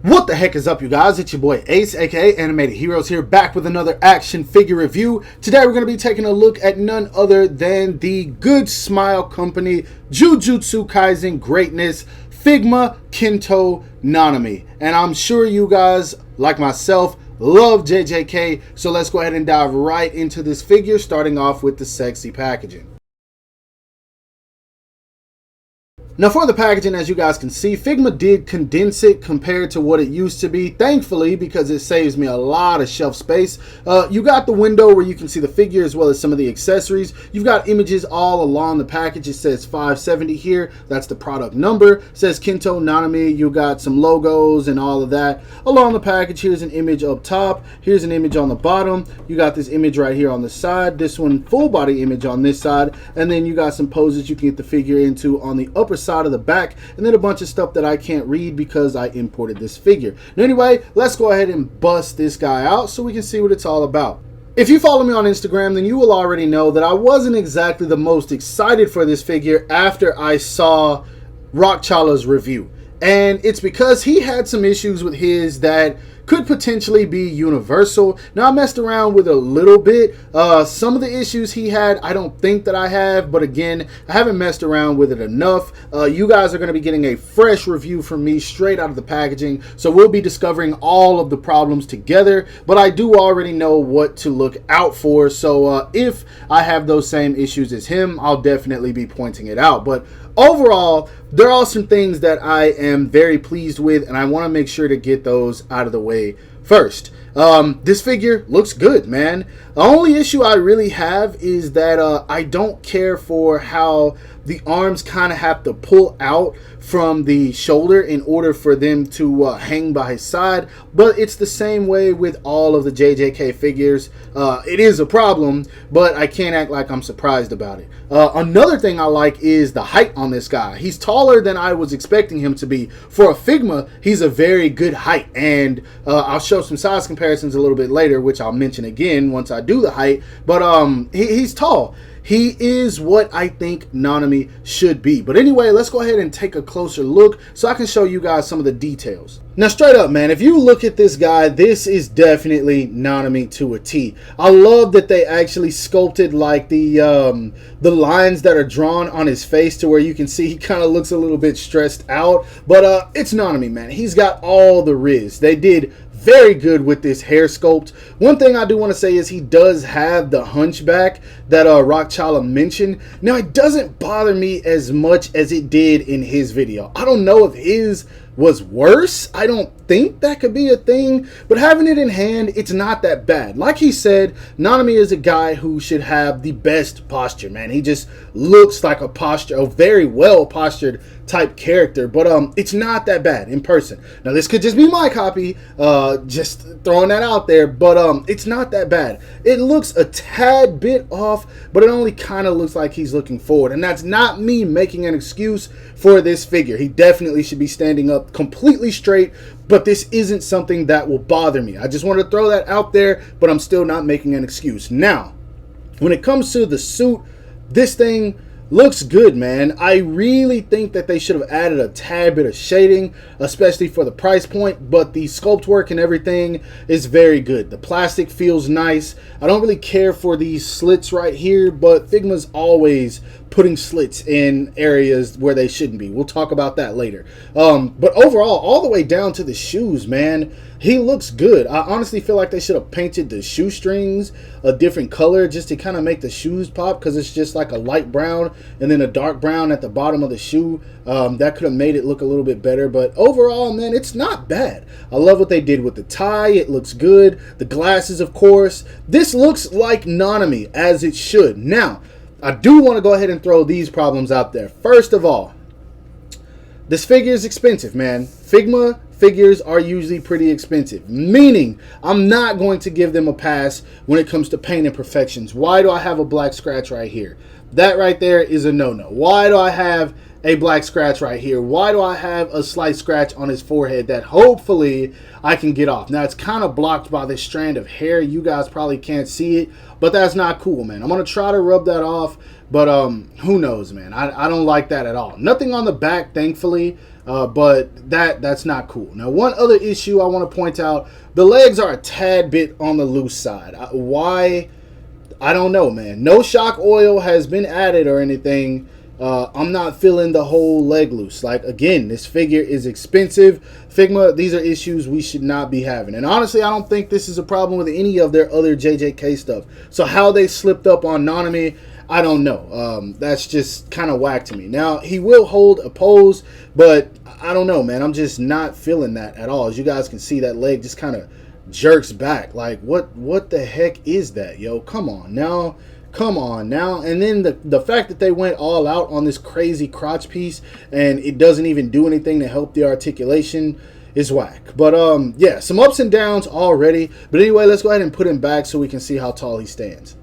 What the heck is up, you guys? It's your boy Ace, aka Animated Heroes, here back with another action figure review. Today we're going to be taking a look at none other than the Good Smile Company Jujutsu Kaisen Greatness Figma Kento Nanami. And I'm sure you guys, like myself, love JJK, so let's go ahead and dive right into this figure, starting off with the sexy packaging. Now for the packaging, as you guys can see, Figma did condense it compared to what it used to be, thankfully, because it saves me a lot of shelf space. You got the window where you can see the figure as well as some of the accessories. You've got images all along the package. It says 570 here. That's the product number. It says Kento Nanami. You got some logos and all of that. Along the package, here's an image up top. Here's an image on the bottom. You got this image right here on the side. This one, full body image on this side. And then you got some poses you can get the figure into on the upper side of the back, and then a bunch of stuff that I can't read because I imported this figure. Now anyway, let's go ahead and bust this guy out so we can see what it's all about. If you follow me on Instagram, then you will already know that I wasn't exactly the most excited for this figure after I saw Rockchala's review. And it's because he had some issues with his that could potentially be universal. Now, I messed around with a little bit. Some of the issues he had, I don't think that I have, but again, I haven't messed around with it enough. You guys are going to be getting a fresh review from me straight out of the packaging, so we'll be discovering all of the problems together, but I do already know what to look out for, so if I have those same issues as him, I'll definitely be pointing it out. But overall, there are some things that I am very pleased with, and I want to make sure to get those out of the way first. This figure looks good, man. The only issue I really have is that I don't care for how the arms kind of have to pull out from the shoulder in order for them to hang by his side, but it's the same way with all of the JJK figures. It is a problem, but I can't act like I'm surprised about it. Another thing I like is the height on this guy. He's taller than I was expecting him to be. For a Figma, he's a very good height, and I'll show some size comparisons a little bit later, which I'll mention again once I do the height, but he's tall. He is what I think Nanami should be. But anyway, let's go ahead and take a closer look so I can show you guys some of the details. Now, straight up, man, if you look at this guy, this is definitely Nanami to a T. I love that they actually sculpted like the lines that are drawn on his face to where you can see he kind of looks a little bit stressed out. But it's Nanami, man. He's got all the riz. They did very good with this hair sculpt. One thing I do want to say is he does have the hunchback that Rockchala mentioned. Now, it doesn't bother me as much as it did in his video. I don't know if his was worse. I don't think that could be a thing, but having it in hand, it's not that bad. Like he said, Nanami is a guy who should have the best posture, man. He just looks like a very well postured type character, but it's not that bad in person. Now, this could just be my copy, just throwing that out there, but it's not that bad. It looks a tad bit off, but it only kind of looks like he's looking forward, and that's not me making an excuse for this figure. He definitely should be standing up completely straight, but this isn't something that will bother me. I just want to throw that out there, but I'm still not making an excuse. Now, when it comes to the suit, this thing looks good, man. I really think that they should have added a tad bit of shading, especially for the price point, but the sculpt work and everything is very good. The plastic feels nice. I don't really care for these slits right here, but Figma's always putting slits in areas where they shouldn't be. We'll talk about that later. But overall, all the way down to the shoes, man, he looks good. I honestly feel like they should have painted the shoestrings a different color just to kind of make the shoes pop, because it's just like a light brown and then a dark brown at the bottom of the shoe. That could have made it look a little bit better, but overall, man, it's not bad. I love what they did with the tie. It looks good. The glasses, of course. This looks like Nanami, as it should. Now, I do want to go ahead and throw these problems out there. First of all, this figure is expensive, man. Figma figures are usually pretty expensive, meaning I'm not going to give them a pass when it comes to paint imperfections. Why do I have a black scratch right here? That right there is a no-no. Why do I have a black scratch right here? Why do I have a slight scratch on his forehead that hopefully I can get off? Now, it's kind of blocked by this strand of hair. You guys probably can't see it, but that's not cool, man. I'm going to try to rub that off, but who knows, man. I don't like that at all. Nothing on the back, thankfully, but that's not cool. Now, one other issue I want to point out, the legs are a tad bit on the loose side. Why? I don't know, man. No shock oil has been added or anything. I'm not feeling the whole leg loose. Like, again, this figure is expensive. Figma, these are issues we should not be having. And honestly, I don't think this is a problem with any of their other JJK stuff. So how they slipped up on Nanami, I don't know. That's just kind of whack to me. Now, he will hold a pose, but I don't know, man. I'm just not feeling that at all. As you guys can see, that leg just kind of jerks back. Like, what the heck is that, yo? Come on now. Come on now. And then the fact that they went all out on this crazy crotch piece and it doesn't even do anything to help the articulation is whack. But yeah, some ups and downs already. But anyway, let's go ahead and put him back so we can see how tall he stands.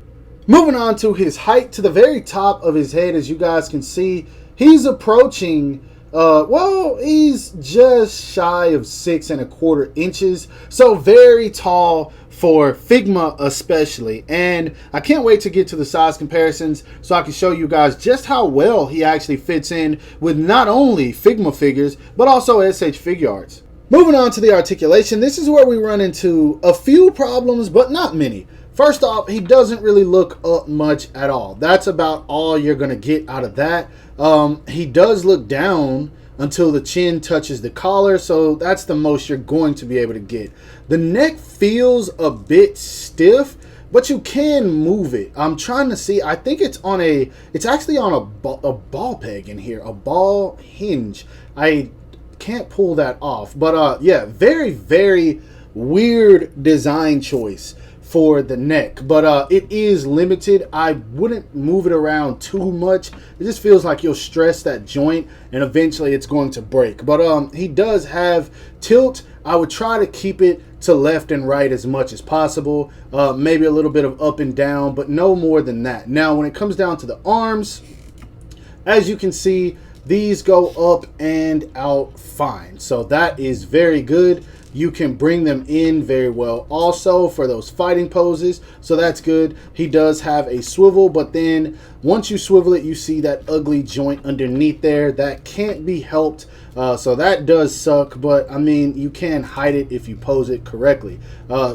Moving on to his height, to the very top of his head, as you guys can see, he's approaching well, he's just shy of 6¼ inches. So very tall for Figma especially. And I can't wait to get to the size comparisons so I can show you guys just how well he actually fits in with not only Figma figures, but also SH Figuarts. Moving on to the articulation, this is where we run into a few problems, but not many. First off, he doesn't really look up much at all. That's about all you're going to get out of that. He does look down until the chin touches the collar, so that's the most you're going to be able to get. The neck feels a bit stiff, but you can move it. I'm trying to see. I think it's actually on a ball peg in here, a ball hinge. I can't pull that off, but yeah, very, very weird design choice for the neck, but it is limited. I wouldn't move it around too much. It just feels like you'll stress that joint and eventually it's going to break. But he does have tilt. I would try to keep it to left and right as much as possible. Maybe a little bit of up and down, but no more than that. Now, when it comes down to the arms, as you can see, these go up and out fine. So that is very good. You can bring them in very well also for those fighting poses, so that's good. He does have a swivel, but then once you swivel it, you see that ugly joint underneath there. That can't be helped, so that does suck, but I mean, you can hide it if you pose it correctly.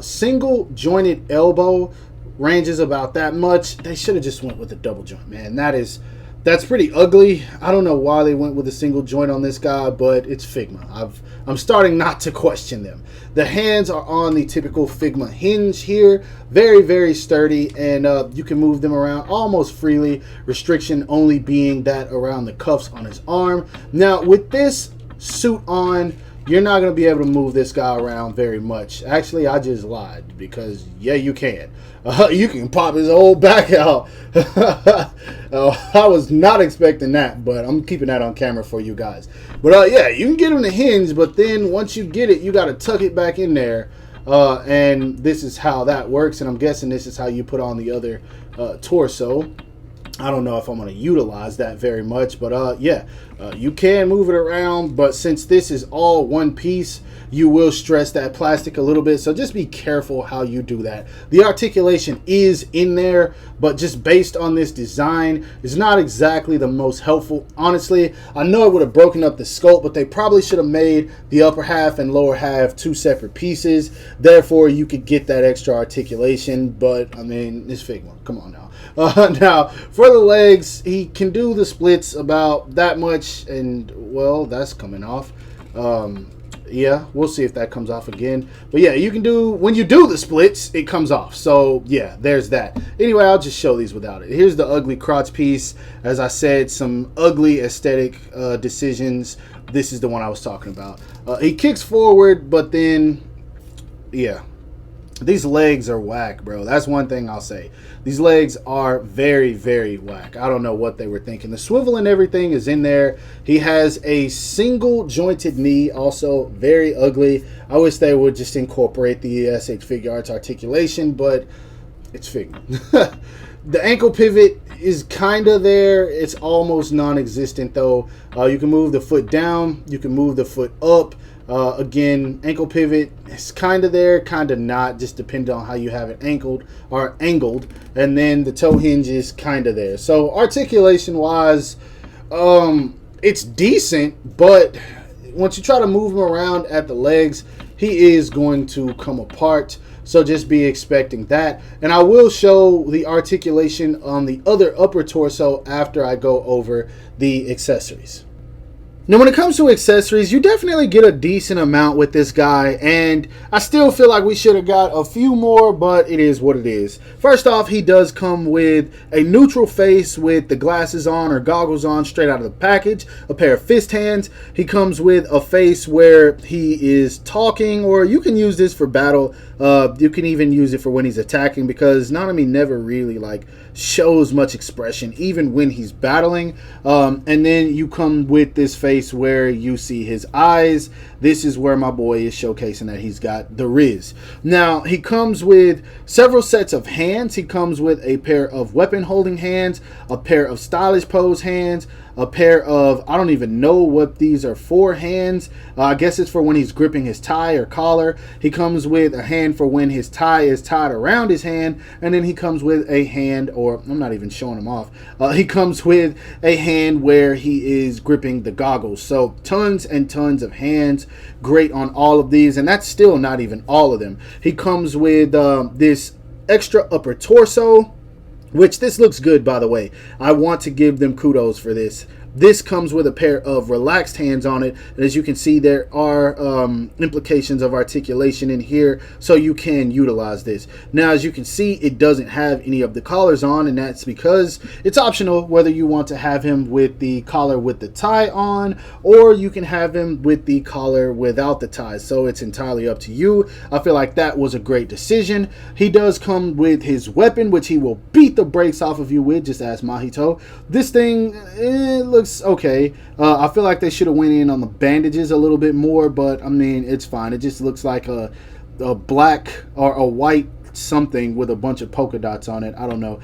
Single jointed elbow ranges about that much. They should have just went with a double joint, man. That's pretty ugly. I don't know why they went with a single joint on this guy, but it's Figma. I'm starting not to question them. The hands are on the typical Figma hinge here. Very, very sturdy, and you can move them around almost freely. Restriction only being that around the cuffs on his arm. Now, with this suit on, you're not going to be able to move this guy around very much. Actually, I just lied, because yeah, you can. You can pop his whole back out. I was not expecting that, but I'm keeping that on camera for you guys. But yeah, you can get him to hinge, but then once you get it, you got to tuck it back in there. And this is how that works, and I'm guessing this is how you put on the other torso. I don't know if I'm going to utilize that very much, but yeah, you can move it around, but since this is all one piece, you will stress that plastic a little bit, so just be careful how you do that. The articulation is in there, but just based on this design, it's not exactly the most helpful. Honestly, I know it would have broken up the sculpt, but they probably should have made the upper half and lower half two separate pieces. Therefore, you could get that extra articulation, but I mean, it's Figma. Come on now. Now, for the legs, he can do the splits about that much, and, well, that's coming off. Yeah, we'll see if that comes off again. But, yeah, you can do, when you do the splits, it comes off. So, yeah, there's that. Anyway, I'll just show these without it. Here's the ugly crotch piece. As I said, some ugly aesthetic decisions. This is the one I was talking about. He kicks forward, but then, yeah. These legs are whack, bro. That's one thing I'll say. These legs are very, very whack. I don't know what they were thinking. The swivel and everything is in there. He has a single jointed knee, also very ugly. I wish they would just incorporate the SH Figuarts articulation, but it's Figma. The ankle pivot is kind of there. It's almost non-existent though. You can move the foot down. You can move the foot up. Again, ankle pivot is kind of there, kind of not, just depending on how you have it angled. And then the toe hinge is kind of there. So articulation wise, it's decent, but once you try to move him around at the legs, he is going to come apart. So just be expecting that. And I will show the articulation on the other upper torso after I go over the accessories. Now, when it comes to accessories, you definitely get a decent amount with this guy, and I still feel like we should have got a few more, but it is what it is. First off, he does come with a neutral face with the glasses on or goggles on straight out of the package, a pair of fist hands. He comes with a face where he is talking, or you can use this for battle. You can even use it for when he's attacking, because Nanami never really shows much expression even when he's battling. And then you come with this face where you see his eyes. This is where my boy is showcasing that he's got the Riz. Now, he comes with several sets of hands. He comes with a pair of weapon holding hands, a pair of stylish pose hands, a pair of, I don't even know what these are for, hands. I guess it's for when he's gripping his tie or collar. He comes with a hand for when his tie is tied around his hand, and then he comes with a hand, or I'm not even showing him off. He comes with a hand where he is gripping the goggles. So tons and tons of hands. Great on all of these, and that's still not even all of them. He comes with this extra upper torso, which this looks good, by the way. I want to give them kudos for this. This comes with a pair of relaxed hands on it. And as you can see, there are implications of articulation in here, so you can utilize this. Now, as you can see, it doesn't have any of the collars on, and that's because it's optional whether you want to have him with the collar with the tie on, or you can have him with the collar without the tie. So it's entirely up to you. I feel like that was a great decision. He does come with his weapon, which he will beat the brakes off of you with, just as Mahito. This thing, it looks okay. I feel like they should have went in on the bandages a little bit more, but I mean, it's fine. It just looks like a black or a white something with a bunch of polka dots on it. I don't know.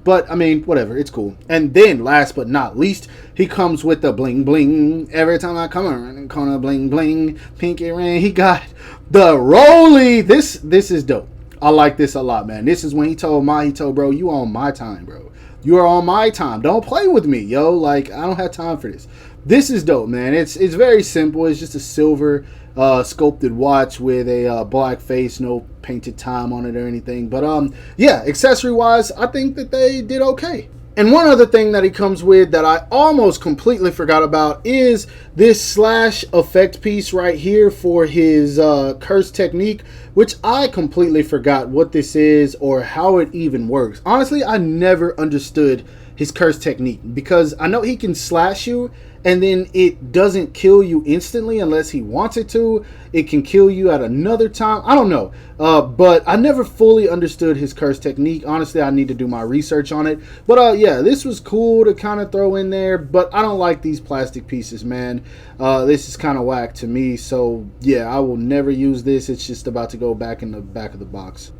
But I mean, whatever, it's cool. And then last but not least, he comes with the bling bling. Every time I come around the corner, bling bling, pinky ring. He got the Rolly. This is dope. I like this a lot, man. This is when he told Mahito, bro, you on my time, bro. You are on my time. Don't play with me, yo. Like, I don't have time for this. This is dope, man. It's very simple. It's just a silver sculpted watch with a black face, no painted time on it or anything. But yeah, accessory wise, I think that they did okay. And one other thing that he comes with that I almost completely forgot about is this slash effect piece right here for his curse technique, which I completely forgot what this is or how it even works. Honestly, I never understood his curse technique, because I know he can slash you and then it doesn't kill you instantly unless he wants it to. It can kill you at another time. I don't know. But I never fully understood his curse technique. Honestly, I need to do my research on it. But yeah, this was cool to kind of throw in there. But I don't like these plastic pieces, man. This is kind of whack to me. So yeah, I will never use this. It's just about to go back in the back of the box.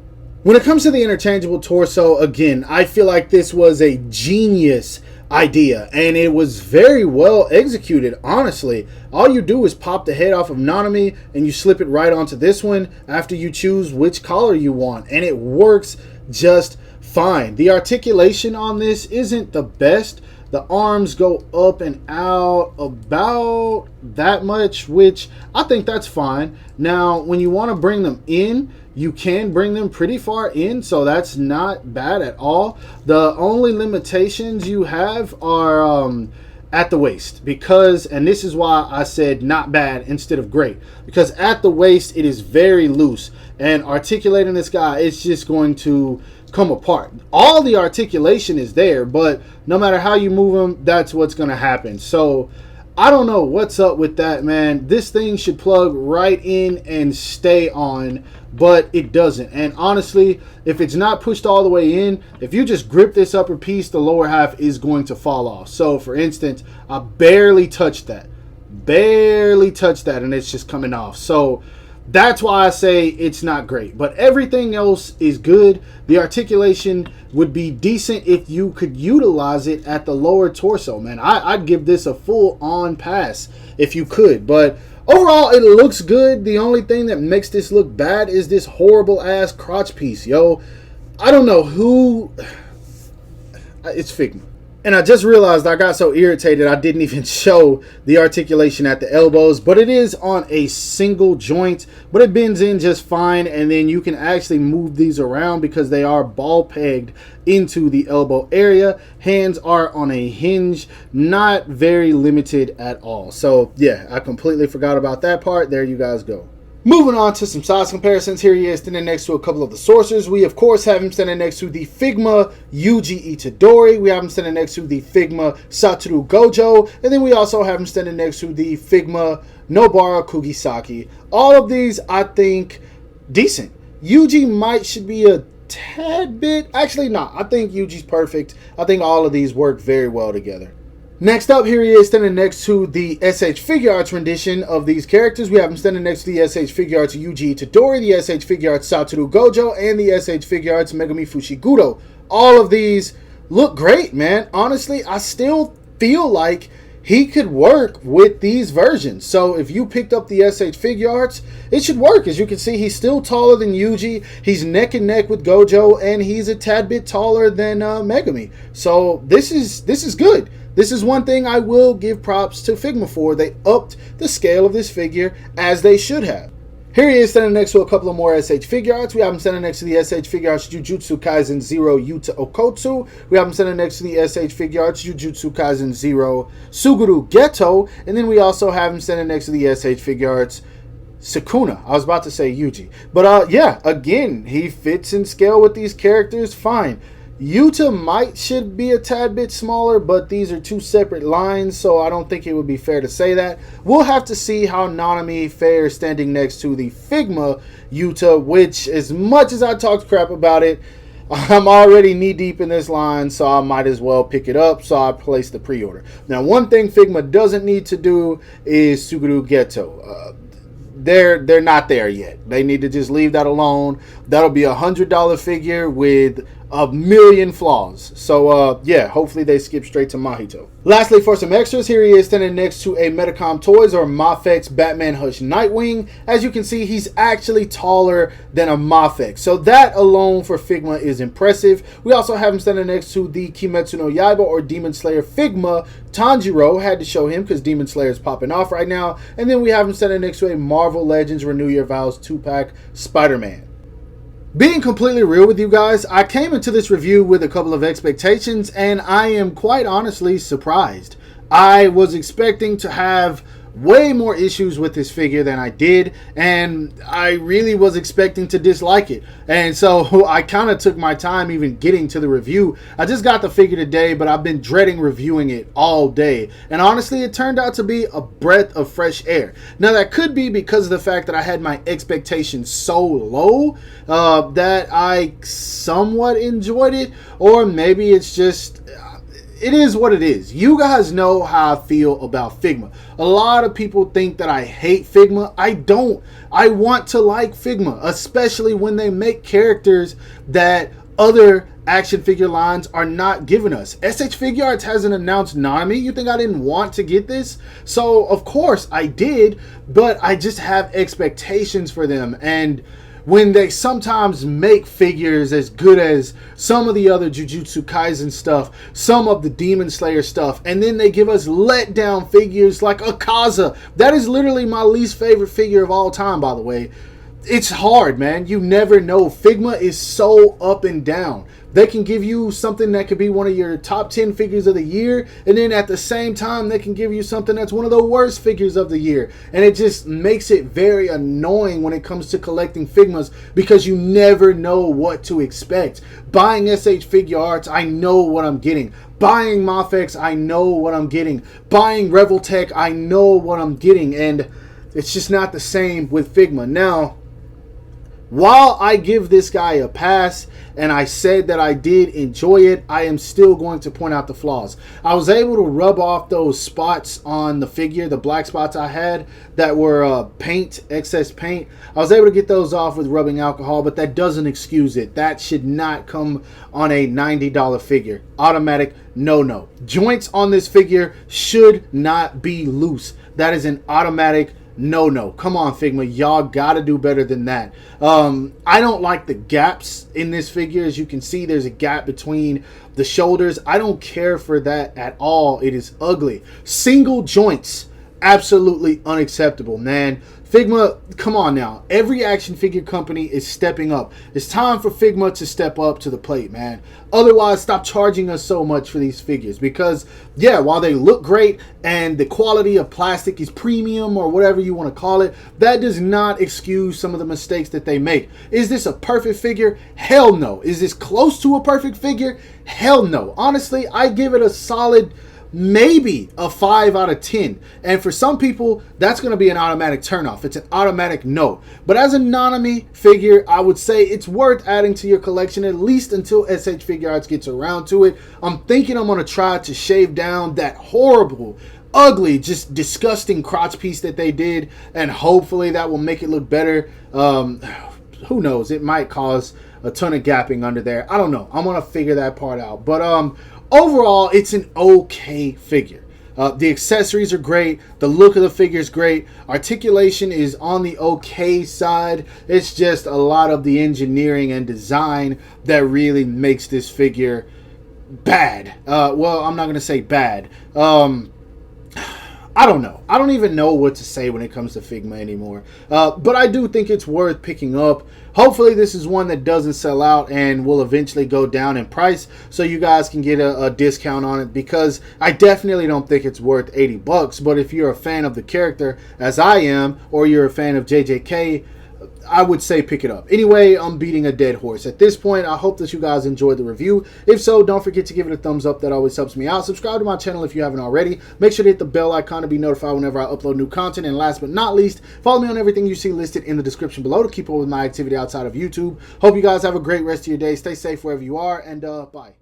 When it comes to the interchangeable torso, again, I feel like this was a genius idea, and it was very well executed. Honestly, all you do is pop the head off of Nanami and you slip it right onto this one after you choose which collar you want, and it works just fine. The articulation on this isn't the best. The arms go up and out about that much, which I think that's fine. Now, when you want to bring them in, you can bring them pretty far in, so that's not bad at all. The only limitations you have are at the waist, because, and this is why I said not bad instead of great, because at the waist it is very loose, and articulating this guy, it's just going to come apart. All the articulation is there, but no matter how you move them, that's what's going to happen. So I don't know what's up with that, man. This thing should plug right in and stay on, but it doesn't. And honestly, if it's not pushed all the way in, if you just grip this upper piece, the lower half is going to fall off. So for instance, I barely touched that, and it's just coming off. So That's why I say it's not great. But everything else is good. The articulation would be decent if you could utilize it at the lower torso, man. I'd give this a full-on pass if you could. But overall, it looks good. The only thing that makes this look bad is this horrible-ass crotch piece, yo. I don't know who... It's Figma. And I just realized I got so irritated I didn't even show the articulation at the elbows. But it is on a single joint. But it bends in just fine. And then you can actually move these around because they are ball pegged into the elbow area. Hands are on a hinge. Not very limited at all. So yeah, I completely forgot about that part. There you guys go. Moving on to some size comparisons, here he is standing next to a couple of the sorcerers. We, of course, have him standing next to the Figma Yuji Itadori. We have him standing next to the Figma Satoru Gojo. And then we also have him standing next to the Figma Nobara Kugisaki. All of these, I think, decent. Yuji should be a tad bit... Actually, not. I think Yuji's perfect. I think all of these work very well together. Next up, here he is standing next to the SH Figure Arts rendition of these characters. We have him standing next to the SH Figure Arts Yuji Itadori, the SH Figure Arts Satoru Gojo, and the SH Figure Arts Megumi Fushiguro. All of these look great, man. Honestly, I still feel like he could work with these versions. So if you picked up the SH Figure Arts, it should work. As you can see, he's still taller than Yuji. He's neck and neck with Gojo, and he's a tad bit taller than Megumi. So this is good. This is one thing I will give props to Figma for. They upped the scale of this figure as they should have. Here he is standing next to a couple of more SH Figure Arts. We have him standing next to the SH Figure Arts Jujutsu Kaisen 0 Yuta Okotsu. We have him standing next to the SH Figure Arts Jujutsu Kaisen 0 Suguru Geto. And then we also have him standing next to the SH Figure Arts Sukuna. I was about to say Yuji. But yeah, again, he fits in scale with these characters fine. Yuta should be a tad bit smaller, but these are two separate lines, so I don't think it would be fair to say that. We'll have to see how Nanami fares standing next to the Figma Yuta, which, as much as I talked crap about it, I'm already knee-deep in this line, so I might as well pick it up, so I placed the pre-order. Now, one thing Figma doesn't need to do is Suguru Geto. They're not there yet. They need to just leave that alone. That'll be $100 figure with a million flaws. So yeah, hopefully they skip straight to Mahito. Lastly, for some extras, here he is standing next to a Medicom Toys or Mafex Batman Hush Nightwing. As you can see, he's actually taller than a Mafex. So that alone for Figma is impressive. We also have him standing next to the Kimetsu no Yaiba or Demon Slayer Figma Tanjiro. Had to show him because Demon Slayer is popping off right now. And then we have him standing next to a Marvel Legends Renew Your Vows 2-pack Spider-Man. Being completely real with you guys, I came into this review with a couple of expectations, and I am quite honestly surprised. I was expecting to have way more issues with this figure than I did, and I really was expecting to dislike it. And so I kind of took my time even getting to the review. I just got the figure today, but I've been dreading reviewing it all day. And honestly, it turned out to be a breath of fresh air. Now, that could be because of the fact that I had my expectations so low that I somewhat enjoyed it, or maybe it's just... It is what it is. You guys know how I feel about Figma. A lot of people think that I hate Figma. I don't. I want to like Figma, especially when they make characters that other action figure lines are not giving us. SH Figure Arts hasn't announced Nanami. You think I didn't want to get this? So, of course, I did, but I just have expectations for them. And when they sometimes make figures as good as some of the other Jujutsu Kaisen stuff, some of the Demon Slayer stuff, and then they give us letdown figures like Akaza. That is literally my least favorite figure of all time, by the way. It's hard, man. You never know. Figma is so up and down. They can give you something that could be one of your top 10 figures of the year, and then at the same time, they can give you something that's one of the worst figures of the year. And it just makes it very annoying when it comes to collecting Figmas because you never know what to expect. Buying SH Figure Arts, I know what I'm getting. Buying Mafex, I know what I'm getting. Buying Reveltech, I know what I'm getting. And it's just not the same with Figma. Now, While I give this guy a pass and I said that I did enjoy it, I am still going to point out the flaws. I was able to rub off those spots on the figure, the black spots I had that were excess paint. I was able to get those off with rubbing alcohol, but that doesn't excuse it. That should not come on a $90 figure. Automatic no. Joints on this figure should not be loose. That is an automatic no. Come on, Figma. Y'all gotta do better than that. I don't like the gaps in this figure. As you can see, there's a gap between the shoulders. I don't care for that at all. It is ugly. Single joints, absolutely unacceptable, man. Figma, come on now. Every action figure company is stepping up. It's time for Figma to step up to the plate, man. Otherwise, stop charging us so much for these figures. Because, yeah, while they look great and the quality of plastic is premium or whatever you want to call it, that does not excuse some of the mistakes that they make. Is this a perfect figure? Hell no. Is this close to a perfect figure? Hell no. Honestly, I give it a solid maybe a 5 out of 10. And for some people, that's going to be an automatic turnoff. It's an automatic no. But as a Nanami figure, I would say it's worth adding to your collection, at least until SH Figure Arts gets around to it. I'm thinking I'm going to try to shave down that horrible, ugly, just disgusting crotch piece that they did. And hopefully that will make it look better. Who knows? It might cause a ton of gapping under there. I don't know. I'm going to figure that part out. But overall, it's an okay figure. The accessories are great. The look of the figure is great. Articulation is on the okay side. It's just a lot of the engineering and design that really makes this figure bad. Well, I'm not going to say bad. I don't know. I don't even know what to say when it comes to Figma anymore. But I do think it's worth picking up. Hopefully this is one that doesn't sell out and will eventually go down in price so you guys can get a discount on it, because I definitely don't think it's worth 80 bucks. But if you're a fan of the character, as I am, or you're a fan of JJK, I would say pick it up. Anyway, I'm beating a dead horse at this point. I hope that you guys enjoyed the review. If so, don't forget to give it a thumbs up. That always helps me out. Subscribe to my channel if you haven't already. Make sure to hit the bell icon to be notified whenever I upload new content. And last but not least, follow me on everything you see listed in the description below to keep up with my activity outside of YouTube. Hope you guys have a great rest of your day. Stay safe wherever you are, and bye.